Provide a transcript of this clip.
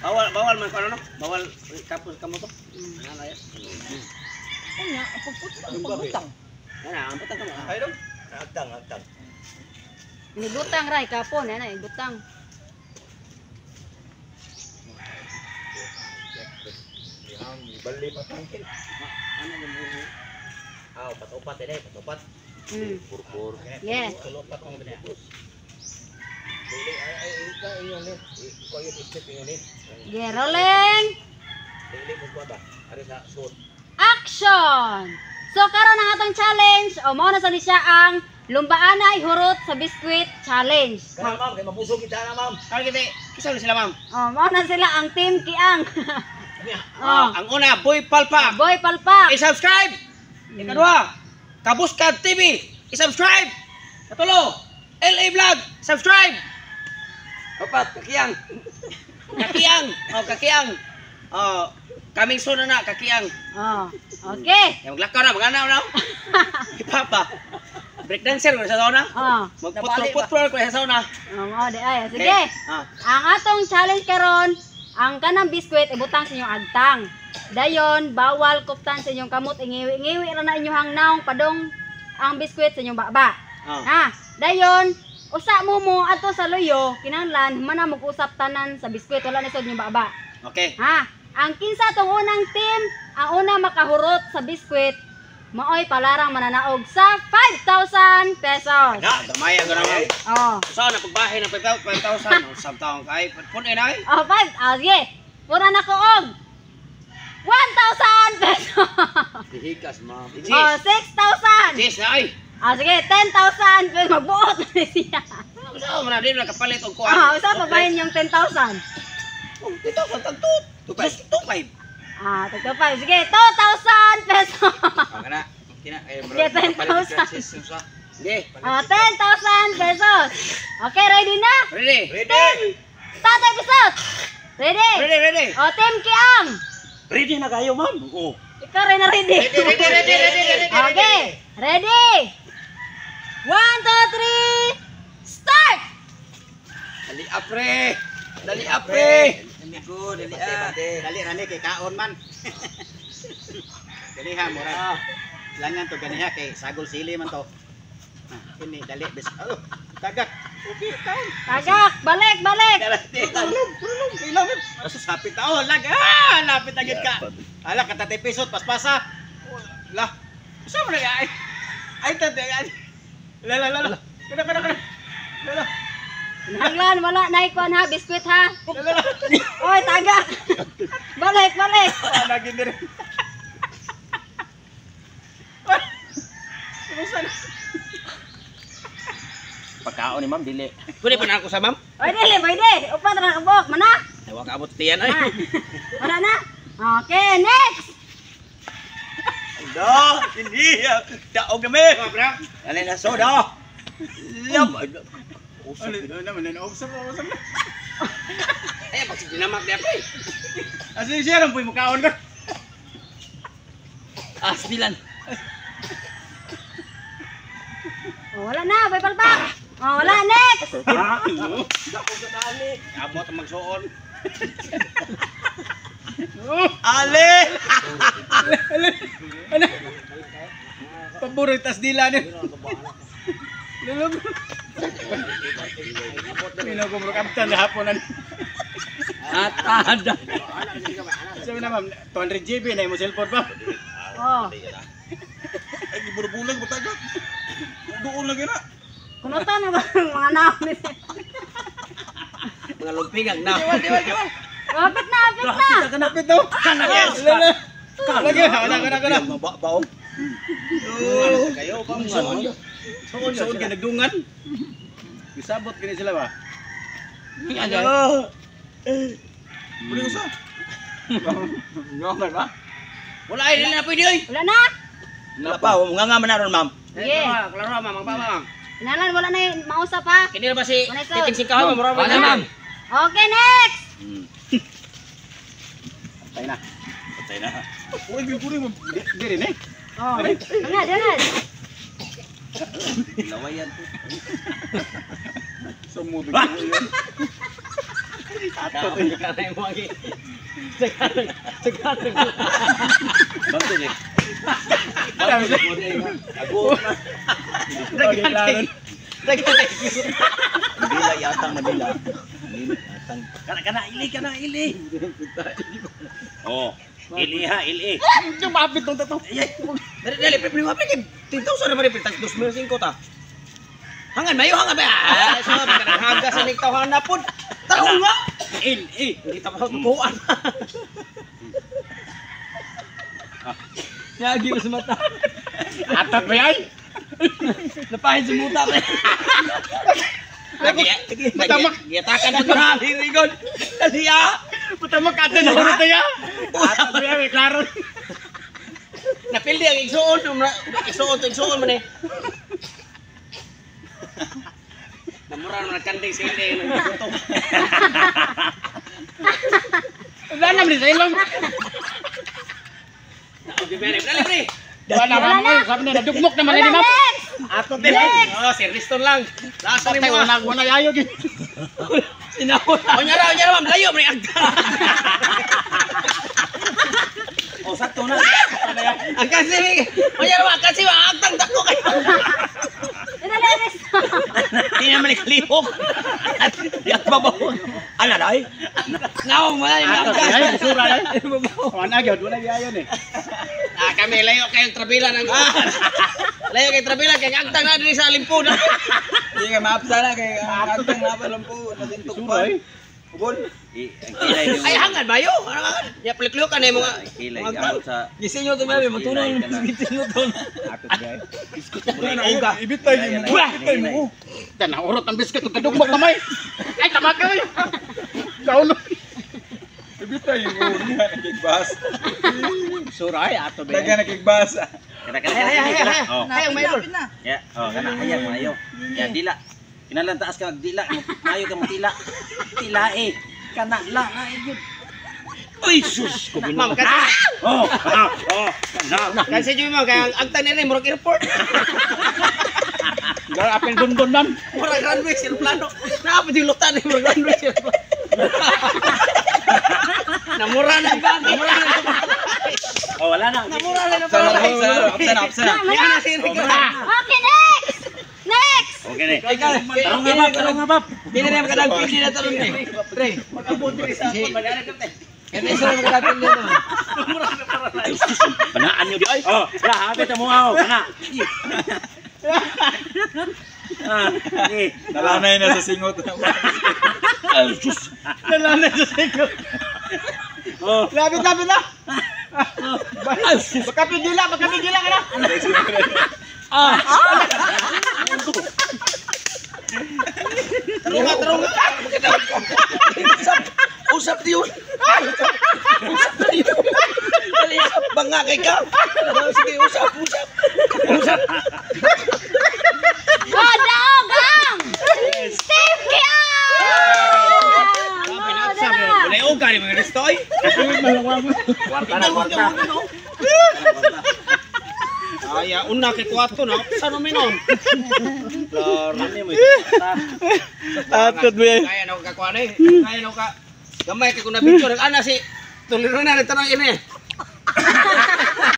Bawal man ko ano no? Bawal kapos kamo to. Ano ya? Kanya, pagbutang. Ana, ang butang kamo. Ay dong. Agtang. Inibutang ray kapon, ana ibutang. Yang bali pa tangkin. Ano yung Aw, patupat ini, patupat. Pur. Yes. Kelopat ang bus. Dili ay ika ingon ni. Ko yung step ingon ni. Okay, rolling. Dili mo ba? Ari sa shoot. Action! So karon ang atong challenge, o mao na sa ni siya ang lumbaanay hurot sa biskwit challenge. Kaya ma'am, kay mabusog kita na ma'am. Kaya kita, kisa sila ma'am. Oh, mao na sila ang team Kiang. Ang una, Boy Palpak. Boy palpak. I-subscribe. Ikadua, Kabuskad TV. I-subscribe. Katulo, LA Vlog. Subscribe. Apat, Kakiyang. Kakiyang. Coming soon na Kakiyang. Oh, okay. Maglakaw na, maganaw na. Ipapa. Breakdancer ko sa sauna. Oh. Magputro ko sa sauna. Oh, di ay. Sige. Ang atong challenge karon, ang kanang biskwit ibutang sa inyong agtang. Dayon, bawal kuptan sa inyong kamot, ingiwi ra na inyong naong padong ang biskwit sa inyong baba. Ha, dayon, usa mo ato sa loyo, kinahanglan mana mag-usap tanan sa biskwit wala na sa inyong baba. Okay. Ha, ang kinsa tong unang team, ang una makahurot sa biskwit, maoy palarang mananaog sa 5,000 pesos. Damaya ko naman. Oh. So, napagbahay ng 5,000. Sabtaong kay. Puno na eh. Oh, 5. Ah, sige. Pura na ko og 1,000 pesos. Hihikas, ma'am. Oh, 6,000. Jis na ay. Ah, sige, 10,000. Pero magbuot na siya. Saan mo na din nakapalit og kuan. Ah, isa pa bahin yung 10,000. Dito sa tagtut. 2.5. Ah, tagto 5. Sige, 2,000 pesos. Ang na. Kina Sige, 10,000. Sige. Ah, 10,000 pesos. Okay, ready na? Ready. Tatay Pisot. Ready? Ready. Oh, Team Kiang. Ready na kayo ma'am. Oo. Ikaw rin na ready. Ready. Okay, ready? 1, 2, 3, start! Dali apre. Dali apre. Amigo, dali rani kay kaon man. Ganiha mo ra. Langan to ganiha kay sagol sili man to. Ini dali bes. Tagak. Okay, kaon. Tagak, balik. Ilawin. Asus hapit taon lag. Lapit agad ka. Ala katati pisot paspasa. Lah. Sa mo na ay. Ay tante ay. La. Kana. La. Hanglan, wala na ikuan ha, biskwit ha. Oy, tagak. Balik. Lagi din. Pagkaon ni ma'am dili. Pwede pa na ako sa ma'am? Oy, pwede. Upat ra ka bok, mana? Ewan ka abot tiyan ay. Wala na. Okay, next. Da, hindi. Daog kami. Dali na soda. Lab. Ano naman na observe mo sa. Ay, pag dinamak di apre. Asin siya lang puy mukaon ka. Asbilan. Oh, wala na, boy palpak. Oh, wala, next. Daog ka dali. Abot ang magsuon. Ale. Ano? Paborito tas dila ni. Lulog. Pino ko mo kaptan haponan. Atada. Sabi na ma'am, 200 GB na yung cellphone pa. Oh. Ay, gibulag mo tayo. Doon lagi na. Kunutan na ba ang mga namin? Mga lumpingang na. Diwal. Kapit na. Kanapit daw. Yes. Lagi, kana. Mabaong. Kayo pa mo. Soon ka nagdungan. Bisabot kini sila ba? Buli ko sa. Ngongan ba? Wala ay dili na pwede oy. Wala na. Napa, nga man naron ma'am. Sige. Klaro ma'am, magpamang. Inalan, wala na yung mausap ha. Kini na ba si Wala, sir. titing sikaw mo mura ba ma'am? Okay, next. Patay na. Uy, guri mo. Diri ni. Oh, dangan. Lawayan to. Sumubig ko yun. Kanay mo lagi. Sekarang. Bangto ni. Ako na. Dagan. Madila yatang madila. Kana ili. Oh, ili ha, ili. Yung mapit tong tato. Dali, pre, mo pre. 10,000 naman pre, tag 2005 ta. Hangan ba? Ah, so kanang sa nigtawhan na pud. Tao nga. Ili, hindi ta masubuan. Yagi sa mata. Atat ba yan? Napahin sa muta pre. Matamak. Giyatakan mo na. Hirigod. Daliya. Matamak ka na hurot ya. Atat ba yan, klaro. Napildi ang igsuon man eh. Namura na kanding sa hindi ng gutom. Wala naman sa ilong. Dali, pre. Wala naman. Sabi na, dugmok naman Wala, ni ma'am. next! Ato din. Oh, si Riston lang. Lasa ni Patay, mo. wala yayo. Sinahon. Onyara, mam, layo, pre. Oh, sakto na. Ang kasi, onyara, kasi agtang dako kayo. Hindi naman ikalihok. Yak babaw. Ano na eh? Nawang mo na yung agtang. Sura na. Wala gyud, wala yayo ni. Kami layo kayong trabila ng layo kayong trabila kayong agtang na din sa limpunan. Hindi ka maapsa na kay agtang na palampo nasintok pa. Ubon. Ay hangan ba yo? Ya pliklo ka na yung mga Kilay sa Gisinyo to mami matulong. Gisinyo to. atot guys. Ibitay mo. Dan urot ang biskuit ug kadugmok kamay. Ay tamakay. Kaulo. Ibitay mo niya nakigbas. Suray ato ba. Daga nakigbas. Ay. Oh. Hayang mayroon. Ya, oh kana hayang mayo. Ya dila. Kinalan taas ka dila, mayo ka matila. Tila eh. Kana la na gyud. Uy sus ko Ma'am, kasi Oh. Na. kasi yung mga kaya agtang nila murag airport. Gar apel dundon nam. Murag runway sir plano. Naapa yung lutan ni murag runway sir. Namura na ba? Namura na. Oh wala na. Namura na pa. Opsan. Yan na sir. Okay, next! Next! Okay ni. Tarong nga bab. Dili na makadang pili na taron ni. Pre. Mag-abot din sa ako. Mag-anak ka tayo. Kani sa makadang pili na. Panaan nyo di ay. Oh, la habit mo aw kana. Eh. Nalanay na sa singot. Ay sus. Nalanay sa singot. Oh. Lapit na. Makapit dila ka na. Tarong nga. Usap diyon. Dali sa banga kay ka. Sige, usap. Oh, daogang! Steve Kian! Wala yung gani mga restoy. Ay, una kay kwarto na. Sa namin on. Rami mo. Atot mo yan. Kaya na ka kwan eh. Kaya na ka. Gamay kay kuna picture ana si tuliro na tanong ini.